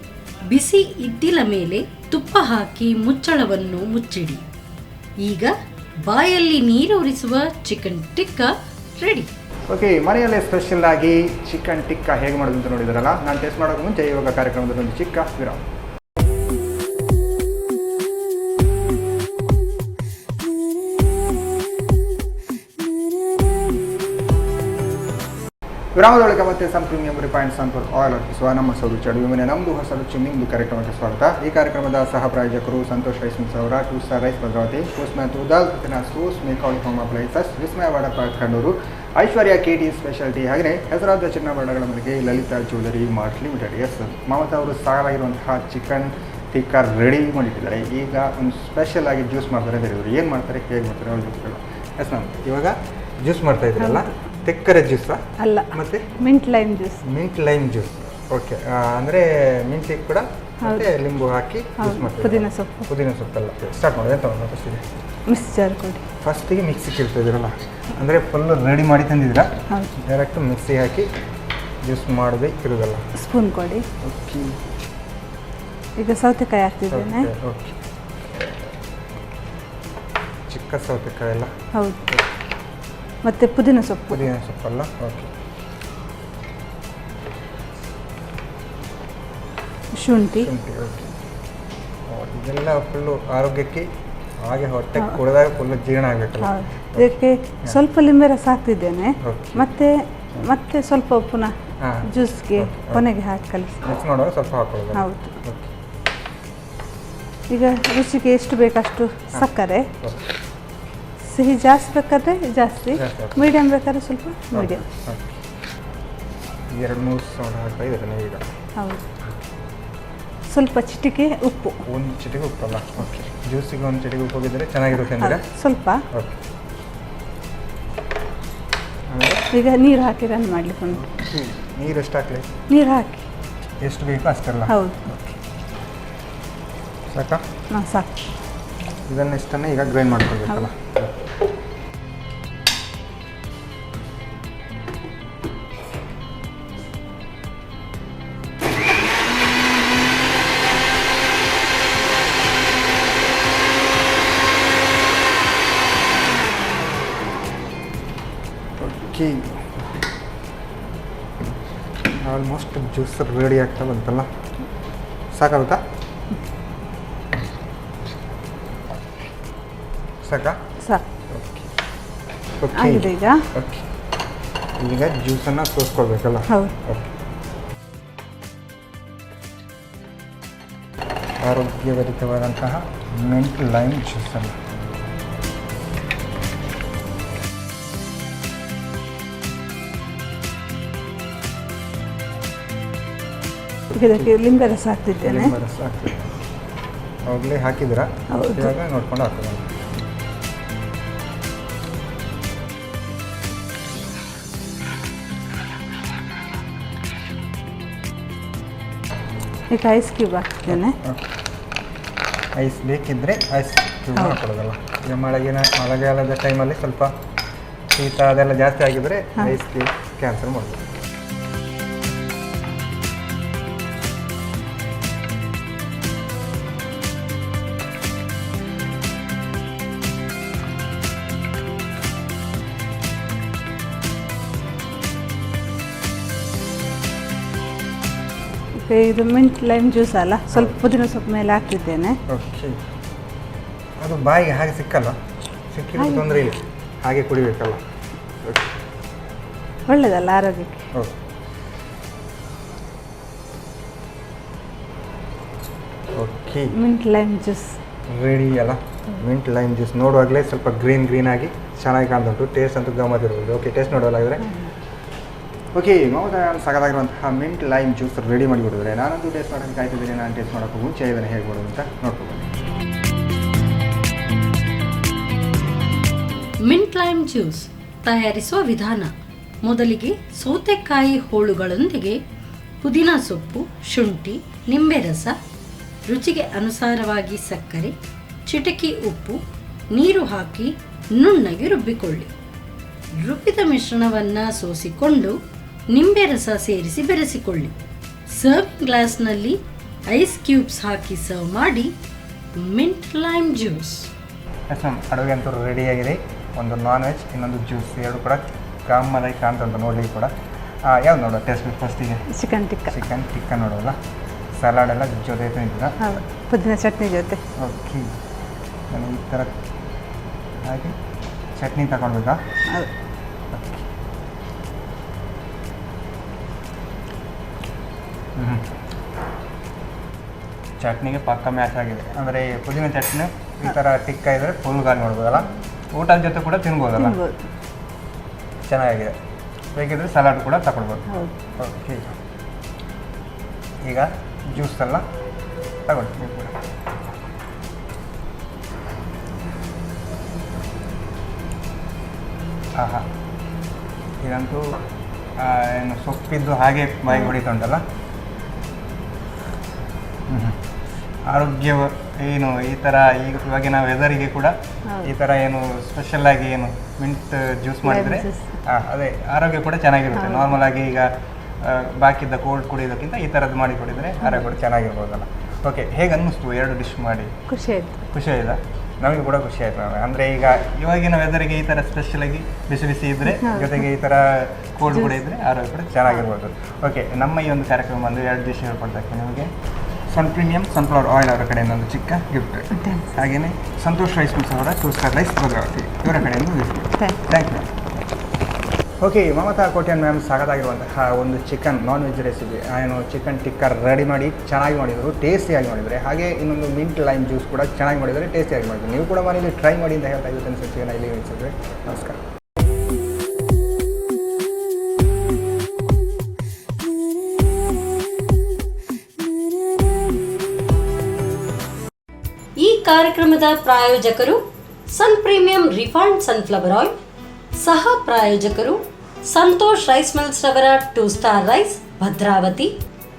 ಬಿಸಿ ಇದ್ದಿಲ ಮೇಲೆ ತುಪ್ಪ ಹಾಕಿ ಮುಚ್ಚಳವನ್ನು ಮುಚ್ಚಿಡಿ. ಈಗ ಬಾಯಲ್ಲಿ ನೀರೂರಿಸುವ ಚಿಕನ್ ಟಿಕ್ಕಾ ರೆಡಿ. ಓಕೆ, ಮನೆಯಲ್ಲೇ ಸ್ಪೆಷಲ್ ಆಗಿ ಚಿಕನ್ ಟಿಕ್ಕಾ ಹೇಗೆ ಮಾಡೋದು ಅಂತ ನೋಡಿದಾರಲ್ಲ. ನಾನು ಟೇಸ್ಟ್ ಮಾಡೋಕೆ ಮುಂಚೆ ಇವಾಗ ಕಾರ್ಯಕ್ರಮದಲ್ಲಿ ಒಂದು ಚಿಕ್ಕ ವಿರಾಮ. ವಿರಾಮದೊಳಗೆ ಮತ್ತೆ ಪ್ರೀಮಿಯಂ ರಿಫೈನ್ಡ್ ಸನ್ಫ್ಲವರ್ ಆಯಿಲ್ ಅರ್ಪಿಸುವ ನಮ್ಮ ರುಚಿ ಅಡುಗೆ ಮನೆ ನಮ್ಮದು ಹೊಸ ರುಚಿ ನಿಮ್ಮದು ಕಾರ್ಯಕ್ರಮಕ್ಕೆ ಸ್ವಾಗತ. ಈ ಕಾರ್ಯಕ್ರಮದ ಸಹ ಪ್ರಾಯೋಜಕರು ಸಂತೋಷ್ ರೈಸ್ ಮಿಲ್ಸ್ ಅವರ 2 star rice Bhadravati, Postman toor dal ಸೋಸ್ ಮೇಕಾಳಿ home appliances, Vismaya water Kannur, Aishwarya KT speciality, ಹಾಗೆಯೇ ಹೆಸರಾದ ಚಿನ್ನಾಭರಣಗಳ ಮಳಿಗೆ Lalitha jewellery mart limited. Yes, Mamata ಅವರು ಸಾಲಾಗಿರುವಂತಹ ಚಿಕನ್ ಟಿಕ್ಕಾ ರೆಡಿ ಮಾಡಿಟ್ಟಿದ್ದಾರೆ. ಈಗ ಒಂದು ಸ್ಪೆಷಲ್ ಆಗಿ ಜ್ಯೂಸ್ ಮಾಡ್ತಾರೆ. ಬೇರೆಯವರು ಏನು ಮಾಡ್ತಾರೆ, ಹೇಗೆ ಮಾಡ್ತಾರೆ ಅವ್ರು ಗೊತ್ತಿಲ್ಲ. ಎಸ್ ಮ್ಯಾಮ್, ಇವಾಗ ಜ್ಯೂಸ್ ಮಾಡ್ತಾ ಇದ್ದೀರಲ್ಲ, ತೆಕ್ಕರೆ ಜ್ಯೂಸಾ? ಅಲ್ಲ, ಮತ್ತೆ mint lime juice. Mint lime juice. Okay, ಅಂದರೆ ಮಿಂಟಿ ಕೂಡ ಮತ್ತೆ ಲಿಂಬು ಹಾಕಿ ಜ್ಯೂಸ್ ಮಾಡ್ತೀವಿ. ಪುದೀನ ಸೊಪ್ಪೆಲ್ಲ ಸ್ಟಾರ್ಟ್ ಮಾಡೋದು. ಎಂತ ಒಂದು ಫಸ್ಟಿಗೆ ಮಿಕ್ಸ್ಚರ್ ಕೊಡಿ. ಫಸ್ಟಿಗೆ ಮಿಕ್ಸಿಗೆ ಇರ್ತಿದ್ದೀರಲ್ಲ, ಅಂದರೆ ಫುಲ್ಲು ರೆಡಿ ಮಾಡಿ ತಂದಿದ್ದೀರಾ? ಡೈರೆಕ್ಟ್ ಮಿಕ್ಸಿ ಹಾಕಿ ಜ್ಯೂಸ್ ಮಾಡೋದೇ ಇರೋದಲ್ಲ. ಸ್ಪೂನ್ ಕೊಡಿ. ಓಕೆ, ಈಗ ಸೌತೆಕಾಯಿ ಹಾಕ್ತಿದ್ದೇನೆ. ಓಕೆ, ಚಿಕ್ಕ ಸೌತೆಕಾಯಿ ಎಲ್ಲ. ಹೌದು, ಮತ್ತು ಪುದೀನ ಸೊಪ್ಪಲ್ಲ. ಓಕೆ, ಶುಂಠಿ. ಓಕೆ, ಇದೆಲ್ಲ ಫುಲ್ಲು ಆರೋಗ್ಯಕ್ಕೆ ಹಾಗೆ ಹೊಟ್ಟೆ ಕುಡಿದಾಗ ಫುಲ್ಲು ಜೀರ್ಣ ಆಗಬೇಕಲ್ಲ. ಇದಕ್ಕೆ ಸ್ವಲ್ಪ ಲಿಂಬೆ ರಸ ಹಾಕ್ತಿದ್ದೇನೆ. ಮತ್ತೆ ಸ್ವಲ್ಪ ಪುನಃ ಜ್ಯೂಸ್ಗೆ ಕೊನೆಗೆ ಹಾಕಿ ಕಲಿಸಿ ಮಿಕ್ಸ್ ಮಾಡುವಾಗ ಸ್ವಲ್ಪ ಹಾಕೊಳ್ಳೋದು. ಹೌದು. ಈಗ ರುಚಿಗೆ ಎಷ್ಟು ಬೇಕಷ್ಟು ಸಕ್ಕರೆ. ಸಿಹಿ ಜಾಸ್ತಿ ಬೇಕಾದ್ರೆ ಜಾಸ್ತಿ, ಮೀಡಿಯಮ್ ಬೇಕಾದ್ರೆ ಸ್ವಲ್ಪ ಮೀಡಿಯಮ್. 2-3 ಸೌಂಡ್ ಹಾಕ್ತಾ ಇದ್ದಾರೆ ಈಗ. ಹೌದು, ಸ್ವಲ್ಪ ಚಿಟಿಕೆ ಉಪ್ಪು. ಒಂದು ಚಿಟಿಕೆ ಉಪ್ಪಲ್ಲ. ಓಕೆ, ಜ್ಯೂಸಿಗೆ ಒಂದು ಚಿಟಿಕೆ ಉಪ್ಪು ಹೋಗಿದ್ರೆ ಚೆನ್ನಾಗಿರುತ್ತೆ ಅಂದರೆ ಸ್ವಲ್ಪ. ಓಕೆ, ಈಗ ನೀರು ಹಾಕಿ ರನ್ ಮಾಡಲಿಕ್ಕೆ ಉಂಟು. ನೀರು ಎಷ್ಟು ಹಾಕಲಿ? ನೀರು ಹಾಕಿ ಎಷ್ಟು ಬೇಕು ಅಷ್ಟೆಲ್ಲ. ಹೌದು. ಸಾಕಾ? ಹಾಂ, ಸಾಕು. ಇದನ್ನೆಷ್ಟನ್ನು ಈಗ ಗ್ರೈಂಡ್ ಮಾಡ್ಕೊಳ್ಬೇಕಲ್ಲ. ಓಕೆ, ಆಲ್ಮೋಸ್ಟ್ ಜ್ಯೂಸ್ ರೆಡಿ ಆಗ್ತಾ ಬಂತಲ್ಲ. ಸಾಕಾಗುತ್ತಾ? ಸಾಕಾ? ಸಾಕು. ಓಕೆ, ಆಗಿದೆ ಈಗ. ಓಕೆ, ಈಗ ಜ್ಯೂಸನ್ನು ಸೋಸ್ಕೊಳ್ಬೇಕಲ್ಲ. ಹೌದು. ಓಕೆ, ಆರೋಗ್ಯಭರಿತವಾದಂತಹ ಮಿಂಟ್ ಲೈಮ್ ಜ್ಯೂಸನ್ನು ಇದಕ್ಕೆ ಲಿಂಬೆ ರಸ ಹಾಕ್ತಿದ್ದೇನೆ. ಅವಾಗಲೇ ಹಾಕಿದ್ದೀರಾ? ಹೌದು. ಇವಾಗ ನೋಡ್ಕೊಂಡು ಹಾಕೋಣ. ಈಗ ಐಸ್ ಕ್ಯೂಬ್ ಹಾಕ್ತಿದ್ದೇನೆ. ಐಸ್ ಬೇಕಿದ್ದರೆ ಐಸ್ ಕ್ಯೂಬ್ ಹಾಕೊಳ್ಳೋದಲ್ಲ. ಈಗ ಮಳೆಗಾಲದ ಟೈಮಲ್ಲಿ ಸ್ವಲ್ಪ ಶೀತ ಅದೆಲ್ಲ ಜಾಸ್ತಿ ಆಗಿದ್ರೆ ಐಸ್ ಕ್ಯೂಬ್ ಕ್ಯಾನ್ಸಲ್ ಮಾಡ್ಬೋದು. ಇದು ಮಿಂಟ್ ಲೈಮ್ ಜ್ಯೂಸ್ ಅಲ್ಲ, ಸ್ವಲ್ಪ ಪುದೀನ ಸೊಪ್ಪು ಮೇಲೆ ಹಾಕ್ತಿದ್ದೇನೆ. ಓಕೆ, ಅದು ಬಾಯಿಗೆ ಹಾಗೆ ಸಿಕ್ಕಲ್ಲ, ಸಿಕ್ಕಿದ್ರೆ ತೊಂದರೆ ಇಲ್ಲ, ಹಾಗೆ ಕುಡಿಬೇಕಲ್ಲ. ಒಳ್ಳೆಯದಲ್ಲ ಆರೋಗ್ಯಕ್ಕೆ. Okay, mint lime juice ready ಅಲ್ಲ. ಮಿಂಟ್ ಲೈಮ್ ಜ್ಯೂಸ್ ನೋಡುವಾಗಲೇ ಸ್ವಲ್ಪ ಗ್ರೀನ್ ಆಗಿ ಚೆನ್ನಾಗಿ ಕಾಣ್ತುಂಟು. ಟೇಸ್ಟ್ ಅಂತೂ ಗಮ್ಮತ್ತಿರ್ಬೋದು. ಓಕೆ, ಟೇಸ್ಟ್ ನೋಡೋದಾದರೆ ಓಕೆ, ಮಮತಾ ಸಗದಾಗಿರುವಂತಹ ಮಿಂಟ್ ಲೈಮ್ ಜ್ಯೂಸ್ ರೆಡಿ ಮಾಡಿಬಿಟ್ಟಿದ್ರೆ ನಾನಂತೂ ಟೇಸ್ಟ್ ಮಾಡೋಕ್ಕೆ ಕಾಯ್ತಿದ್ದೀನಿ. ನಾನು ಟೇಸ್ಟ್ ಮಾಡೋಕ್ಕೂ ಮುಂಚೆ ಇದನ್ನು ಹೇಗೆ ಮಾಡೋದು ಅಂತ ನೋಡ್ಕೊಂಡು ಮಿಂಟ್ ಲೈಮ್ ಜ್ಯೂಸ್ ತಯಾರಿಸುವ ವಿಧಾನ. ಮೊದಲಿಗೆ ಸೌತೆಕಾಯಿ ಹೋಳುಗಳೊಂದಿಗೆ ಪುದೀನ ಸೊಪ್ಪು, ಶುಂಠಿ, ನಿಂಬೆ ರಸ, ರುಚಿಗೆ ಅನುಸಾರವಾಗಿ ಸಕ್ಕರೆ, ಚಿಟಕಿ ಉಪ್ಪು, ನೀರು ಹಾಕಿ ನುಣ್ಣಗೆ ರುಬ್ಬಿಕೊಳ್ಳಿ. ರುಬ್ಬಿದ ಮಿಶ್ರಣವನ್ನು ಸೋಸಿಕೊಂಡು ನಿಂಬೆ ರಸ ಸೇರಿಸಿ ಬೆರೆಸಿಕೊಳ್ಳಿ. ಸರ್ವಿಂಗ್ ಗ್ಲಾಸ್ನಲ್ಲಿ ಐಸ್ ಕ್ಯೂಬ್ಸ್ ಹಾಕಿ ಸರ್ವ್ ಮಾಡಿ. Mint lime juice. Yes ma'am, ಅಡುಗೆ ಅಂತೂ ರೆಡಿಯಾಗಿದೆ. ಒಂದು ನಾನ್ ವೆಜ್, ಇನ್ನೊಂದು ಜ್ಯೂಸ್, ಎರಡು ಕೂಡ ಗಮ್ಮದಾಗಿ ಕಾಣ್ತುಂಟು ನೋಡಲಿಕ್ಕೆ ಕೂಡ. ಯಾವ್ದು ನೋಡೋ ಟೇಸ್ಟ್ ಫಸ್ಟಿಗೆ? ಚಿಕನ್ ಟಿಕ್ಕ ನೋಡೋಲ್ಲ. ಸಲಾಡ್ ಎಲ್ಲ ಜೊತೆ ತಿಂತೀರಾ? ಹೌದು, ಪುದೀನ ಚಟ್ನಿ ಜೊತೆ. ಓಕೆ, ನಾನು ಈ ಥರ ಹಾಗೆ ಚಟ್ನಿ ತಗೊಳ್ಬೇಕಾ? ಹೌದು. ಚಟ್ನಿಗೆ ಪಕ್ಕ ಮ್ಯಾಚ್ ಆಗಿದೆ. ಅಂದರೆ ಪುದೀನ ಚಟ್ನಿ ಈ ಥರ ಟಿಕ್ಕ ಇದ್ದರೆ ಫುಲ್ಗಾಗಿ ನೋಡ್ಬೋದಲ್ಲ, ಊಟದ ಜೊತೆ ಕೂಡ ತಿನ್ಬೋದಲ್ಲ, ಚೆನ್ನಾಗಿದೆ. ಬೇಕಿದ್ರೆ ಸಲಾಡ್ ಕೂಡ ತಗೊಳ್ಬೋದು. ಓಕೆ, ಈಗ ಜ್ಯೂಸ್ ಎಲ್ಲ ತಗೊಳ್ಳಿ ನೀವು ಕೂಡ. ಹಾಂ, ಇದಂತೂ ಏನು ಸೊಪ್ಪಿದ್ದು ಹಾಗೆ ಬಾಯಿಗೆ ಹೊಡಿತುಂಟಲ್ಲ. ಆರೋಗ್ಯ ಏನು ಈ ಥರ ಇವಾಗಿನ ವೆದರಿಗೆ ಕೂಡ ಈ ಥರ ಏನು ಸ್ಪೆಷಲ್ಲಾಗಿ ಏನು ಮಿಂಟ್ ಜ್ಯೂಸ್ ಮಾಡಿದರೆ ಅದೇ ಆರೋಗ್ಯ ಕೂಡ ಚೆನ್ನಾಗಿರುತ್ತೆ. ನಾರ್ಮಲ್ ಆಗಿ ಈಗ ಬಾಕಿದ್ದ ಕೋಲ್ಡ್ ಕುಡಿಯೋದಕ್ಕಿಂತ ಈ ಥರದ್ದು ಮಾಡಿ ಕುಡಿದರೆ ಆರೋಗ್ಯ ಕೂಡ ಚೆನ್ನಾಗಿರ್ಬೋದಲ್ಲ. ಓಕೆ, ಹೇಗೆ ಅನ್ನಿಸ್ತು ಎರಡು ಡಿಶ್ ಮಾಡಿ? ಖುಷಿ ಆಯಿತಾ? ನಮಗೆ ಕೂಡ ಖುಷಿ ಆಯಿತು. ಅಂದರೆ ಈಗ ಇವಾಗಿನ ವೆದರಿಗೆ ಈ ಥರ ಸ್ಪೆಷಲಾಗಿ ಬಿಸಿ ಬಿಸಿ ಇದ್ದರೆ, ಜೊತೆಗೆ ಈ ಥರ ಕೋಲ್ಡ್ ಕೂಡ ಇದ್ದರೆ ಆರೋಗ್ಯ ಕೂಡ ಚೆನ್ನಾಗಿರ್ಬೋದು. ಓಕೆ, ನಮ್ಮ ಈ ಒಂದು ಕಾರ್ಯಕ್ರಮ ಬಂದು ಎರಡು ಡಿಶ್ ಹೇಳ್ಕೊಡ್ತಾ ಇದ್ದೀನಿ ನಿಮಗೆ. ಸನ್ ಪ್ರೀಮಿಯಂ ಸನ್ಫ್ಲವರ್ ಆಯಿಲ್ ಅವರ ಕಡೆಯಿಂದ ಒಂದು ಚಿಕ್ಕ ಗಿಫ್ಟ್, ಹಾಗೆಯೇ ಸಂತೋಷ್ ರೈಸ್ ಮಿಲ್ಸ್ ಅವರ 2 ಸ್ಟಾರ್ ರೈಸ್ ಭದ್ರಾವತಿ ಇವರ ಕಡೆಯಿಂದ gift. Thank you. Okay, Mamata Kotian ma'am ಸಾಗದಾಗಿರುವಂತಹ ಒಂದು ಚಿಕನ್ ನಾನ್ ವೆಜ್ ರೆಸಿಪಿ, ಏನು ಚಿಕನ್ ಟಿಕ್ಕ ರೆಡಿ ಮಾಡಿ ಚೆನ್ನಾಗಿ ಮಾಡಿದರು, ಟೇಸ್ಟಿಯಾಗಿ ಮಾಡಿದರೆ. ಹಾಗೆ ಇನ್ನೊಂದು ಮಿಂಟ್ ಲೈಮ್ ಜ್ಯೂಸ್ ಕೂಡ ಚೆನ್ನಾಗಿ ಮಾಡಿದರೆ, ಟೇಸ್ಟಿಯಾಗಿ ಮಾಡಿದ್ರು. ನೀವು ಕೂಡ ಮನೇಲಿ ಟ್ರೈ ಮಾಡಿ ಅಂತ ಹೇಳ್ತಾ ಇದ್ದು ಅನಿಸುತ್ತೆ. ಇಲ್ಲಿ ಅನಿಸಿದ್ರೆ ನಮಸ್ಕಾರ. ಈ ಕಾರ್ಯಕ್ರಮದ ಪ್ರಾಯೋಜಕರು Sun premium refined sunflower oil. ಸಹ ಪ್ರಾಯೋಜಕರು ಸಂತೋಷ್ ರೈಸ್ ಮಿಲ್ಸ್ ರವರ 2 star rice Bhadravati.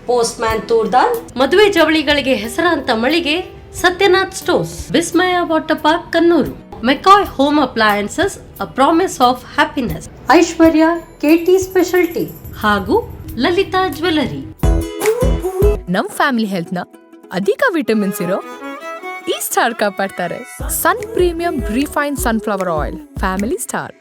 Postman toor dal. ಮದುವೆ ಜವಳಿಗಳಿಗೆ ಹೆಸರಾಂತ ಮಳಿಗೆ Satyanath stores. Vismaya water park Kannur. McCoy home appliances, a promise of happiness. Aishwarya KT speciality ಹಾಗೂ ಲಲಿತಾ ಜ್ಯುವೆಲರಿ. ನಮ್ ಫ್ಯಾಮಿಲಿ ಹೆಲ್ತ್ ನ ಅಧಿಕ ವಿಟಮಿನ್ಸ್ ಇರೋ ಈ ಸ್ಟಾರ್ ಕಾಪಾಡ್ತಾರೆ. Sun premium refined sunflower oil, family star.